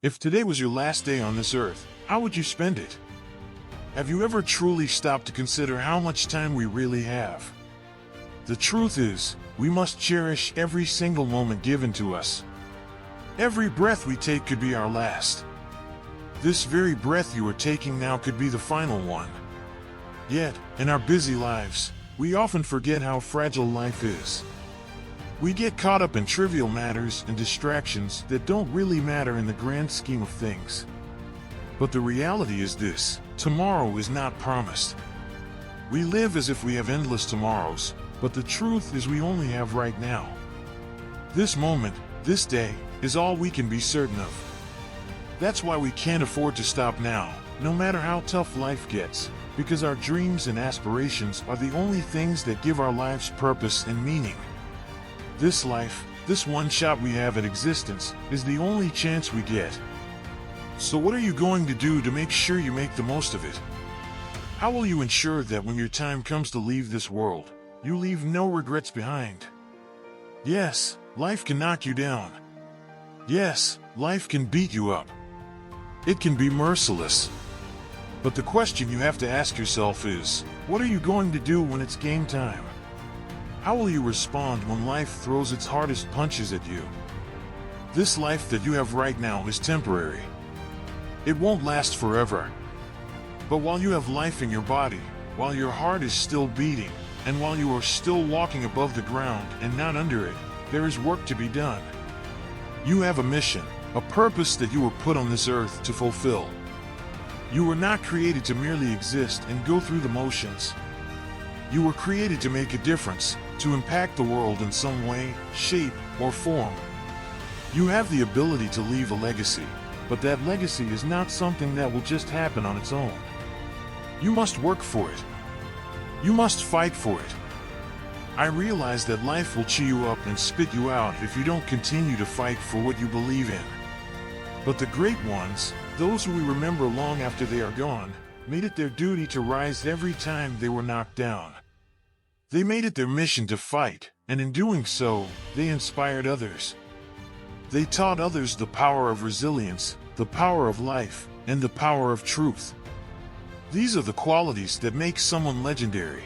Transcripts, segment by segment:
If today was your last day on this earth, how would you spend it? Have you ever truly stopped to consider how much time we really have? The truth is, we must cherish every single moment given to us. Every breath we take could be our last. This very breath you are taking now could be the final one. Yet, in our busy lives, we often forget how fragile life is. We get caught up in trivial matters and distractions that don't really matter in the grand scheme of things. But the reality is this: tomorrow is not promised. We live as if we have endless tomorrows, but the truth is we only have right now. This moment, this day, is all we can be certain of. That's why we can't afford to stop now, no matter how tough life gets, because our dreams and aspirations are the only things that give our lives purpose and meaning. This life, this one shot we have at existence, is the only chance we get. So what are you going to do to make sure you make the most of it? How will you ensure that when your time comes to leave this world, you leave no regrets behind? Yes, life can knock you down. Yes, life can beat you up. It can be merciless. But the question you have to ask yourself is, what are you going to do when it's game time? How will you respond when life throws its hardest punches at you? This life that you have right now is temporary. It won't last forever. But while you have life in your body, while your heart is still beating, and while you are still walking above the ground and not under it, there is work to be done. You have a mission, a purpose that you were put on this earth to fulfill. You were not created to merely exist and go through the motions. You were created to make a difference, to impact the world in some way, shape, or form. You have the ability to leave a legacy, but that legacy is not something that will just happen on its own. You must work for it. You must fight for it. I realize that life will chew you up and spit you out if you don't continue to fight for what you believe in. But the great ones, those who we remember long after they are gone, made it their duty to rise every time they were knocked down. They made it their mission to fight, and in doing so, they inspired others. They taught others the power of resilience, the power of life, and the power of truth. These are the qualities that make someone legendary.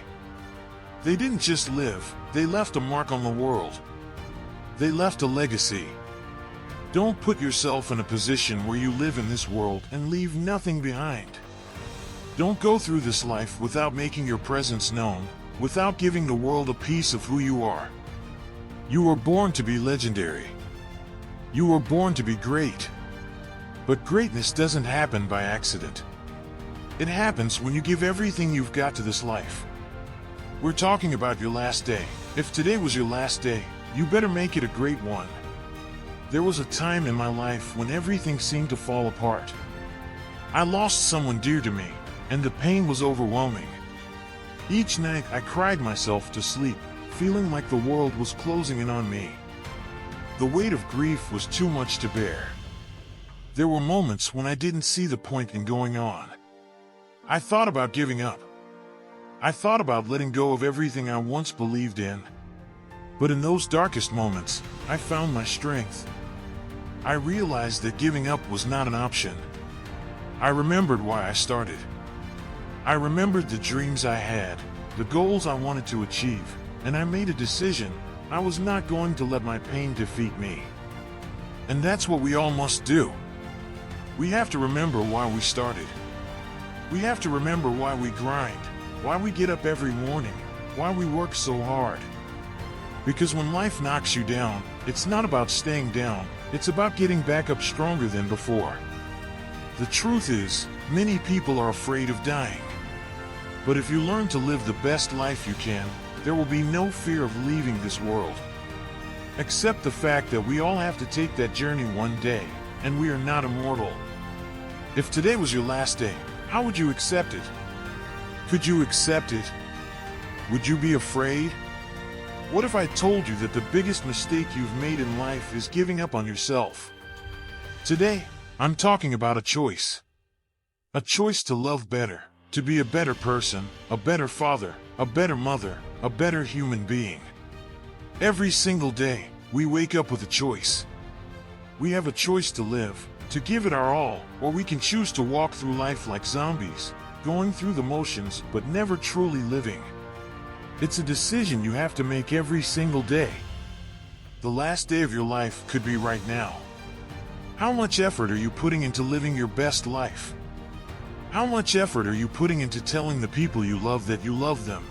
They didn't just live, they left a mark on the world. They left a legacy. Don't put yourself in a position where you live in this world and leave nothing behind. Don't go through this life without making your presence known, without giving the world a piece of who you are. You were born to be legendary. You were born to be great. But greatness doesn't happen by accident. It happens when you give everything you've got to this life. We're talking about your last day. If today was your last day, you better make it a great one. There was a time in my life when everything seemed to fall apart. I lost someone dear to me, and the pain was overwhelming. Each night I cried myself to sleep, feeling like the world was closing in on me. The weight of grief was too much to bear. There were moments when I didn't see the point in going on. I thought about giving up. I thought about letting go of everything I once believed in. But in those darkest moments, I found my strength. I realized that giving up was not an option. I remembered why I started. I remembered the dreams I had, the goals I wanted to achieve, and I made a decision. I was not going to let my pain defeat me. And that's what we all must do. We have to remember why we started. We have to remember why we grind, why we get up every morning, why we work so hard. Because when life knocks you down, it's not about staying down, it's about getting back up stronger than before. The truth is, many people are afraid of dying. But if you learn to live the best life you can, there will be no fear of leaving this world. Accept the fact that we all have to take that journey one day, and we are not immortal. If today was your last day, how would you accept it? Could you accept it? Would you be afraid? What if I told you that the biggest mistake you've made in life is giving up on yourself? Today, I'm talking about a choice. A choice to love better, to be a better person, a better father, a better mother, a better human being. Every single day, we wake up with a choice. We have a choice to live, to give it our all, or we can choose to walk through life like zombies, going through the motions but never truly living. It's a decision you have to make every single day. The last day of your life could be right now. How much effort are you putting into living your best life? How much effort are you putting into telling the people you love that you love them?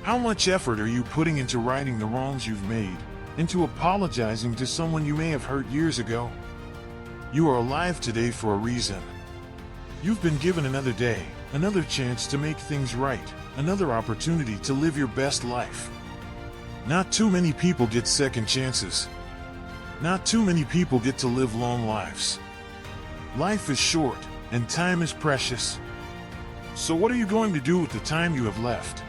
How much effort are you putting into righting the wrongs you've made, into apologizing to someone you may have hurt years ago? You are alive today for a reason. You've been given another day, another chance to make things right, another opportunity to live your best life. Not too many people get second chances. Not too many people get to live long lives. Life is short, and time is precious. So what are you going to do with the time you have left?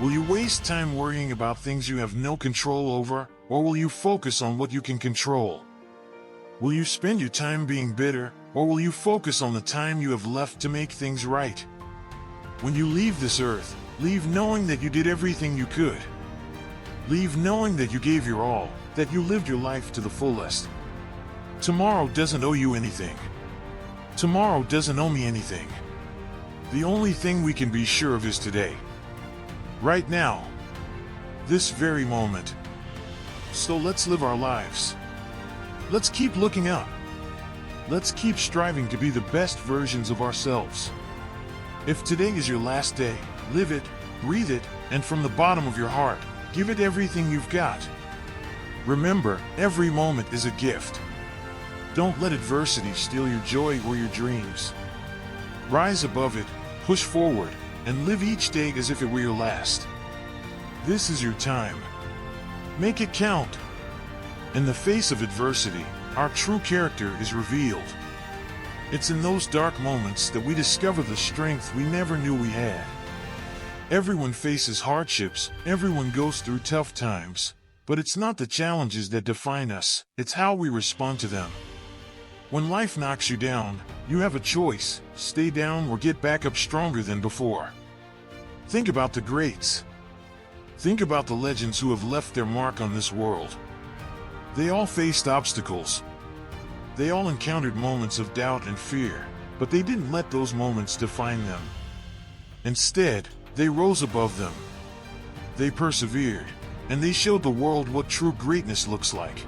Will you waste time worrying about things you have no control over, or will you focus on what you can control? Will you spend your time being bitter, or will you focus on the time you have left to make things right? When you leave this earth, leave knowing that you did everything you could. Leave knowing that you gave your all, that you lived your life to the fullest. Tomorrow doesn't owe you anything. Tomorrow doesn't owe me anything. The only thing we can be sure of is today. Right now. This very moment. So let's live our lives. Let's keep looking up. Let's keep striving to be the best versions of ourselves. If today is your last day, live it, breathe it, and from the bottom of your heart, give it everything you've got. Remember, every moment is a gift. Don't let adversity steal your joy or your dreams. Rise above it, push forward, and live each day as if it were your last. This is your time. Make it count. In the face of adversity, our true character is revealed. It's in those dark moments that we discover the strength we never knew we had. Everyone faces hardships, everyone goes through tough times, but it's not the challenges that define us, it's how we respond to them. When life knocks you down, you have a choice: stay down or get back up stronger than before. Think about the greats. Think about the legends who have left their mark on this world. They all faced obstacles. They all encountered moments of doubt and fear, but they didn't let those moments define them. Instead, they rose above them. They persevered, and they showed the world what true greatness looks like.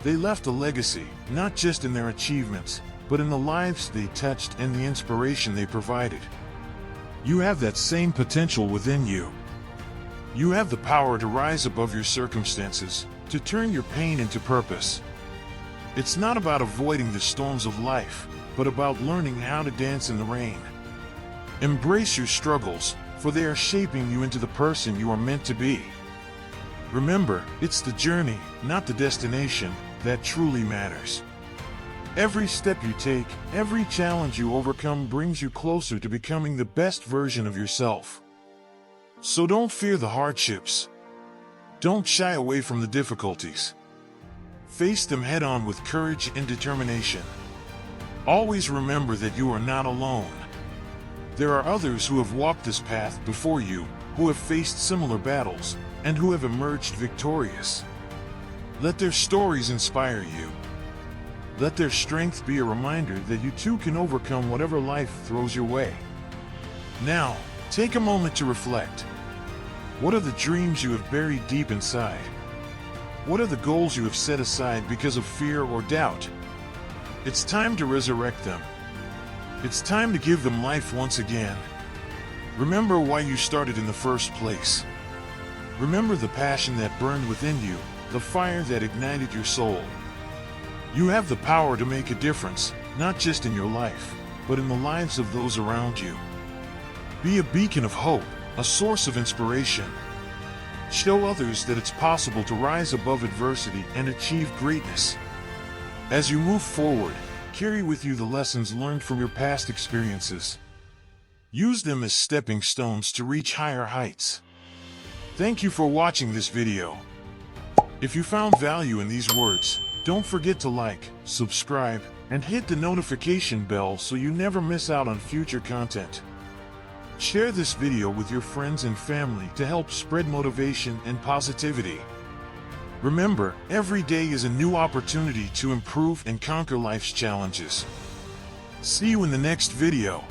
They left a legacy, not just in their achievements, but in the lives they touched and the inspiration they provided. You have that same potential within you. You have the power to rise above your circumstances, to turn your pain into purpose. It's not about avoiding the storms of life, but about learning how to dance in the rain. Embrace your struggles, for they are shaping you into the person you are meant to be. Remember, it's the journey, not the destination, that truly matters. Every step you take, every challenge you overcome brings you closer to becoming the best version of yourself. So don't fear the hardships. Don't shy away from the difficulties. Face them head-on with courage and determination. Always remember that you are not alone. There are others who have walked this path before you, who have faced similar battles, and who have emerged victorious. Let their stories inspire you. Let their strength be a reminder that you too can overcome whatever life throws your way. Now, take a moment to reflect. What are the dreams you have buried deep inside? What are the goals you have set aside because of fear or doubt? It's time to resurrect them. It's time to give them life once again. Remember why you started in the first place. Remember the passion that burned within you, the fire that ignited your soul. You have the power to make a difference, not just in your life, but in the lives of those around you. Be a beacon of hope, a source of inspiration. Show others that it's possible to rise above adversity and achieve greatness. As you move forward, carry with you the lessons learned from your past experiences. Use them as stepping stones to reach higher heights. Thank you for watching this video. If you found value in these words, don't forget to like, subscribe, and hit the notification bell so you never miss out on future content. Share this video with your friends and family to help spread motivation and positivity. Remember, every day is a new opportunity to improve and conquer life's challenges. See you in the next video.